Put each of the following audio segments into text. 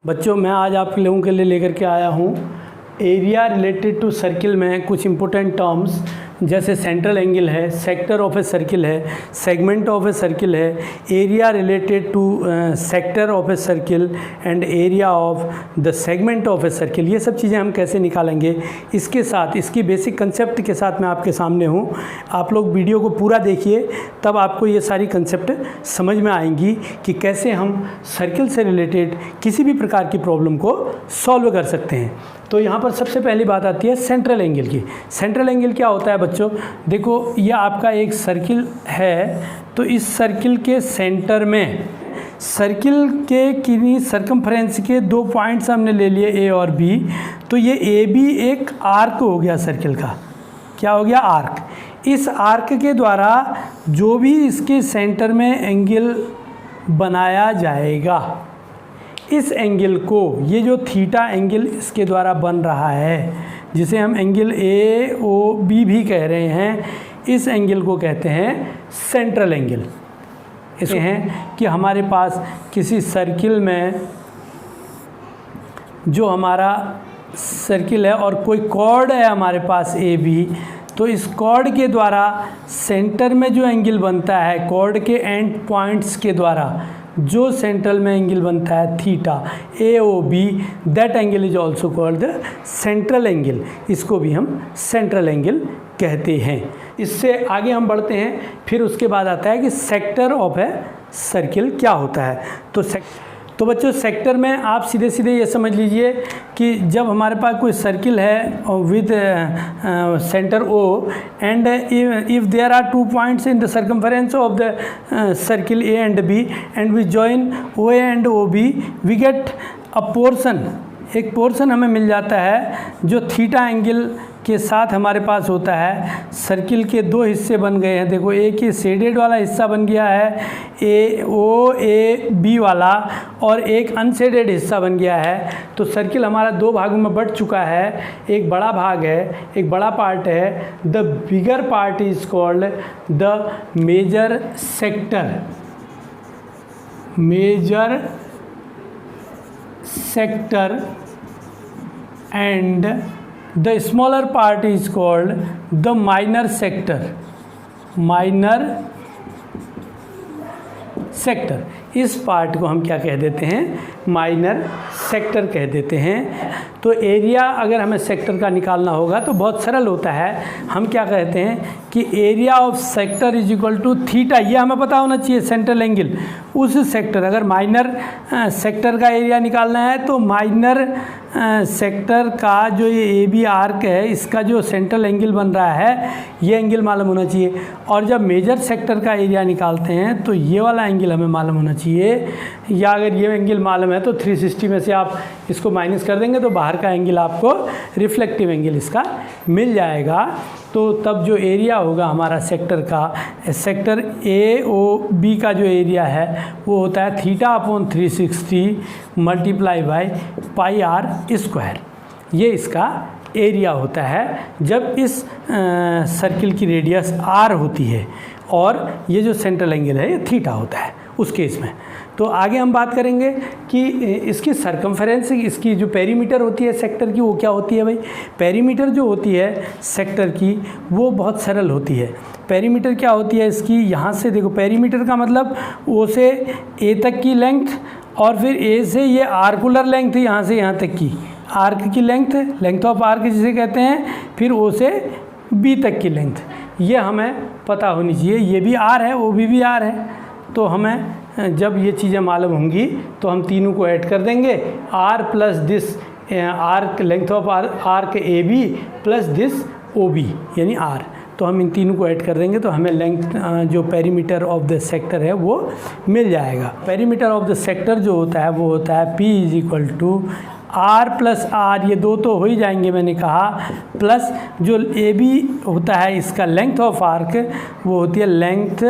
बच्चों मैं आज आप लोगों के लिए लेकर के आया हूँ एरिया रिलेटेड टू सर्किल में कुछ इंपॉर्टेंट टर्म्स जैसे सेंट्रल एंगल है, सेक्टर ऑफ ए सर्किल है, सेगमेंट ऑफ ए सर्किल है, area related to sector of a circle and area of the segment of a circle. ये सब चीज़ें हम कैसे निकालेंगे, इसके साथ इसकी बेसिक कंसेप्ट के साथ मैं आपके सामने हूँ। आप लोग वीडियो को पूरा देखिए, तब आपको ये सारी कंसेप्ट समझ में आएंगी कि कैसे हम सर्किल से रिलेटेड किसी भी प्रकार की प्रॉब्लम को सॉल्व कर सकते हैं। तो यहाँ पर सबसे पहली बात आती है सेंट्रल एंगल की। सेंट्रल एंगल क्या होता है बच्चों? देखो ये आपका एक सर्किल है, तो इस सर्किल के सेंटर में सर्किल के किन्हीं सर्कमफ्रेंस के दो पॉइंट्स हमने ले लिए ए और बी, तो ये ए बी एक आर्क हो गया सर्किल का। क्या हो गया? आर्क। इस आर्क के द्वारा जो भी इसके सेंटर में एंगल बनाया जाएगा, इस एंगल को, ये जो थीटा एंगल इसके द्वारा बन रहा है, जिसे हम एंगल ए ओ बी भी कह रहे हैं, इस एंगल को कहते हैं सेंट्रल एंगल। इसमें है कि हमारे पास किसी सर्किल में जो हमारा सर्किल है और कोई कॉर्ड है हमारे पास ए बी, तो इस कॉर्ड के द्वारा सेंटर में जो एंगल बनता है, कॉर्ड के एंड पॉइंट्स के द्वारा जो सेंट्रल में एंगल बनता है theta A O B, that angle is also called the central angle. इसको भी हम सेंट्रल एंगल कहते हैं। इससे आगे हम बढ़ते हैं, फिर उसके बाद आता है कि सेक्टर ऑफ ए सर्किल क्या होता है। तो बच्चों सेक्टर में आप सीधे सीधे ये समझ लीजिए कि जब हमारे पास कोई सर्किल है with centre O and if there are two points in the circumference of the circle A and B and we join O A and O B, we get a portion, एक portion हमें मिल जाता है जो theta angle के साथ हमारे पास होता है। सर्किल के दो हिस्से बन गए हैं। देखो एक ये शेडेड वाला हिस्सा बन गया है ए ओ ए बी वाला, और एक अनशेडेड हिस्सा बन गया है। तो सर्किल हमारा दो भागों में बट चुका है। एक बड़ा भाग है, एक बड़ा पार्ट है। The bigger part is called the major sector. Major sector and the smaller part is called the minor sector. minor sector, इस पार्ट को हम क्या कह देते हैं? माइनर सेक्टर कह देते हैं। तो एरिया अगर हमें सेक्टर का निकालना होगा तो बहुत सरल होता है। हम क्या कहते हैं कि area of sector is equal to theta. ये हमें पता होना चाहिए, सेंट्रल एंगल उस सेक्टर, अगर माइनर सेक्टर का एरिया निकालना है तो माइनर सेक्टर का जो ये ए बी आर्क है, इसका जो सेंट्रल एंगल बन रहा है, ये एंगल मालूम होना चाहिए। और जब मेजर सेक्टर का एरिया निकालते हैं तो ये वाला एंगल हमें मालूम होना चाहिए, या अगर ये एंगल मालूम है तो 360 में से आप इसको माइनस कर देंगे तो बाहर का एंगल आपको रिफ्लेक्टिव एंगल इसका मिल जाएगा। तो तब जो एरिया होगा हमारा सेक्टर का, सेक्टर ए ओ बी का जो एरिया है वो होता है theta upon 360 multiply by pi R square. ये इसका एरिया होता है जब इस सर्किल की रेडियस आर होती है और ये जो सेंट्रल एंगल है ये थीटा होता है उस केस में। तो आगे हम बात करेंगे कि इसकी सर्कमफेरेंस, इसकी जो पेरीमीटर होती है सेक्टर की, वो क्या होती है भाई? पेरीमीटर जो होती है सेक्टर की वो बहुत सरल होती है। पेरीमीटर क्या होती है इसकी? यहाँ से देखो, पेरीमीटर का मतलब ओ से ए तक की लेंथ, और फिर ए से ये आर्कुलर लेंथ यहाँ से यहाँ तक की, आर्क की लेंथ, लेंथ ऑफ आर्क जिसे कहते हैं, फिर ओ से बी तक की लेंथ, ये हमें पता होनी चाहिए। ये भी आर है, वो भी आर है। तो हमें जब ये चीज़ें मालूम होंगी तो हम तीनों को ऐड कर देंगे, R plus this arc, length of arc A B plus this O B यानी आर। तो हम इन तीनों को ऐड कर देंगे तो हमें लेंथ जो पेरीमीटर ऑफ द सेक्टर है वो मिल जाएगा। पेरीमीटर ऑफ द सेक्टर जो होता है वो होता है P is equal to R plus R, ये दो तो हो ही जाएंगे मैंने कहा, प्लस जो ए बी होता है इसका लेंथ ऑफ आर्क वो होती है लेंथ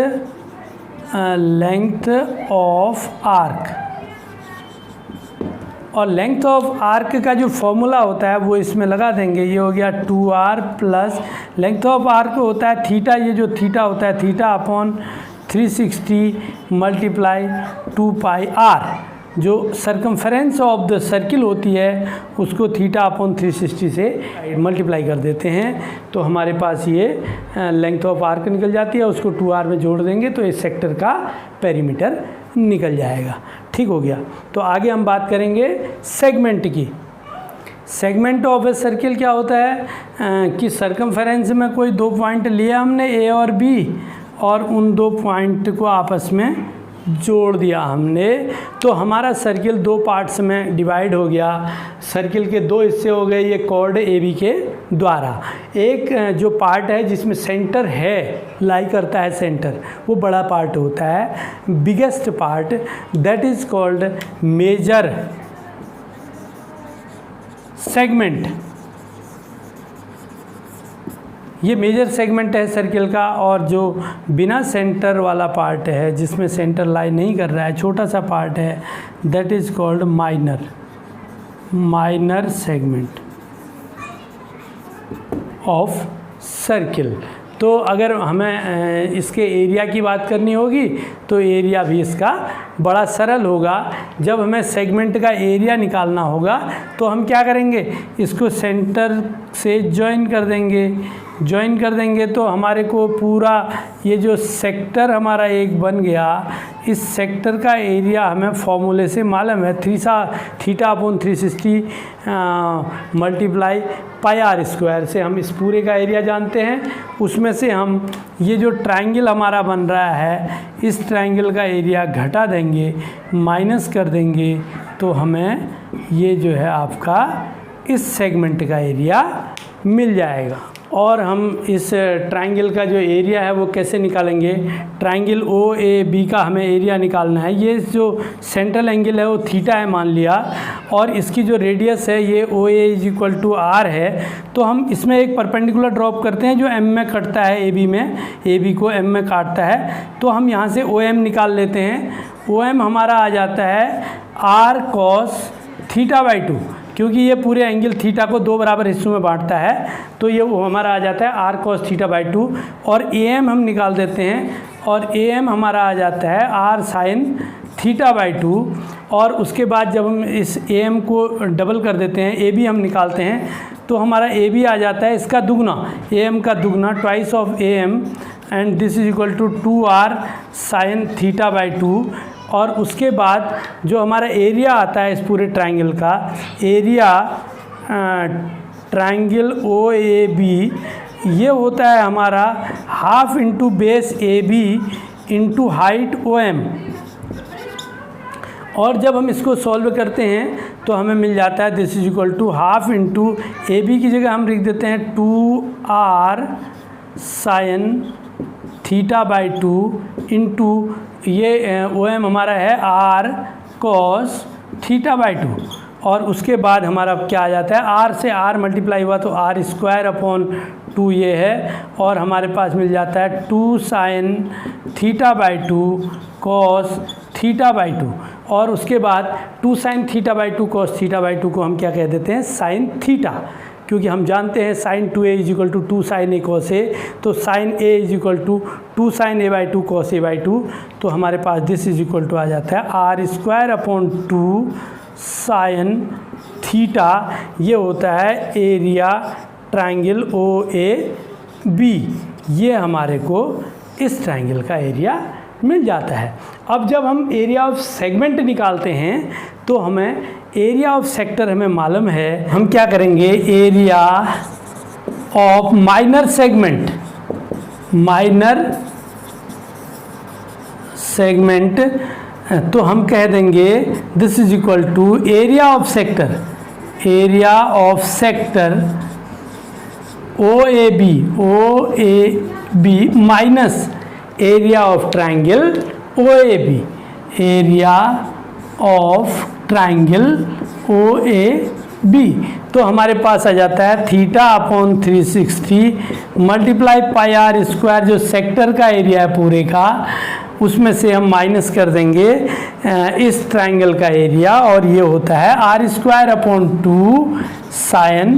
ऑफ आर्क, और लेंथ ऑफ आर्क का जो फॉर्मूला होता है वो इसमें लगा देंगे। ये हो गया 2r plus length of arc होता है थीटा, ये जो थीटा होता है theta upon 360 multiply 2 pi R. जो सरकमफेरेंस ऑफ द सर्किल होती है उसको θ/360 से मल्टीप्लाई कर देते हैं, तो हमारे पास ये लेंथ ऑफ आर्क निकल जाती है, उसको 2r में जोड़ देंगे तो इस सेक्टर का पेरीमीटर निकल जाएगा। ठीक हो गया। तो आगे हम बात करेंगे सेगमेंट की। सेगमेंट ऑफ ए सर्किल क्या होता है कि सरकमफेरेंस में कोई दो पॉइंट लिए हमने ए और बी, और उन दो पॉइंट को आपस में जोड़ दिया हमने, तो हमारा सर्किल दो पार्ट्स में डिवाइड हो गया। सर्किल के दो हिस्से हो गए ये कॉर्ड ए बी के द्वारा। एक जो पार्ट है जिसमें सेंटर है, लाई करता है सेंटर, वो बड़ा पार्ट होता है, biggest part, that is called major segment. ये मेजर सेगमेंट है सर्किल का। और जो बिना सेंटर वाला पार्ट है, जिसमें सेंटर लाई नहीं कर रहा है, छोटा सा पार्ट है, that is called minor segment of circle. तो अगर हमें इसके एरिया की बात करनी होगी तो एरिया भी इसका बड़ा सरल होगा। जब हमें सेगमेंट का एरिया निकालना होगा तो हम क्या करेंगे, इसको सेंटर से ज्वाइन कर देंगे तो हमारे को पूरा ये जो सेक्टर हमारा एक बन गया, इस सेक्टर का एरिया हमें फॉर्मूले से मालूम है, θ/360 मल्टीप्लाई πr² से हम इस पूरे का एरिया जानते हैं। उसमें से हम ये जो ट्रायंगल हमारा बन रहा है, इस ट्रायंगल का एरिया घटा देंगे, माइनस कर देंगे, तो हमें ये जो है आपका इस सेगमेंट का एरिया मिल जाएगा। और हम इस ट्रायंगल का जो एरिया है वो कैसे निकालेंगे, ट्रायंगल ओ ए बी का हमें एरिया निकालना है। ये जो सेंट्रल एंगल है वो थीटा है मान लिया, और इसकी जो रेडियस है ये ओ ए = r है। तो हम इसमें एक परपेंडिकुलर ड्रॉप करते हैं जो m में कटता है, ए बी को m में काटता है, तो हम यहाँ से ओ एम निकाल लेते हैं। ओ एम हमारा आ जाता है r cos θ/2, क्योंकि ये पूरे एंगल थीटा को दो बराबर हिस्सों में बांटता है, तो ये वो हमारा आ जाता है r cos θ/2। और ए एम हम निकाल देते हैं, और ए एम हमारा आ जाता है r sin θ/2। और उसके बाद जब हम इस ए एम को डबल कर देते हैं, ए बी हम निकालते हैं, तो हमारा ए बी आ जाता है इसका दुगना, ए एम का दुगना, twice of A M, and this is equal to 2r sin θ/2। और उसके बाद जो हमारा एरिया आता है इस पूरे ट्रायंगल का, area triangle O A B, ये होता है हमारा half into base A B into height O M. और जब हम इसको सॉल्व करते हैं तो हमें मिल जाता है this is equal to half into A B की जगह हम लिख देते हैं 2r sin θ/2 इंटू ये ओ एम हमारा है r cos θ/2। और उसके बाद हमारा क्या आ जाता है, r से r मल्टीप्लाई हुआ तो r² ये है, और हमारे पास मिल जाता है 2 sin θ/2 cos θ/2। और उसके बाद 2 sin θ/2 cos θ/2 को हम क्या कह देते हैं, sin थीटा, क्योंकि हम जानते हैं sin 2a = 2 sin a cos a, तो sin a = 2 sin a/2 cos a/2। तो हमारे पास दिस इज इक्वल टू आ जाता है r² sin थीटा। ये होता है area triangle O A B. ये हमारे को इस ट्रायंगल का एरिया मिल जाता है। अब जब हम एरिया ऑफ सेगमेंट निकालते हैं तो हमें एरिया ऑफ सेक्टर हमें मालूम है, हम क्या करेंगे, एरिया ऑफ माइनर सेगमेंट, तो हम कह देंगे this is equal to area of sector O A B minus area of triangle O A B, area of triangle O A B. तो हमारे पास आ जाता है θ/360 मल्टीप्लाई πr², जो सेक्टर का एरिया है पूरे का, उसमें से हम माइनस कर देंगे इस ट्रायंगल का एरिया, और ये होता है r² / 2 sin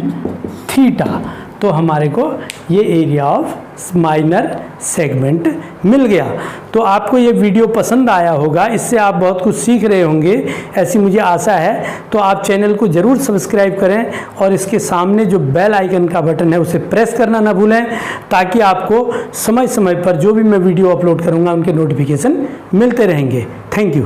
थीटा। तो हमारे को ये एरिया ऑफ माइनर सेगमेंट मिल गया। तो आपको ये वीडियो पसंद आया होगा, इससे आप बहुत कुछ सीख रहे होंगे, ऐसी मुझे आशा है। तो आप चैनल को ज़रूर सब्सक्राइब करें और इसके सामने जो बेल आइकन का बटन है उसे प्रेस करना ना भूलें, ताकि आपको समय समय पर जो भी मैं वीडियो अपलोड करूँगा उनके नोटिफिकेशन मिलते रहेंगे। Thank you.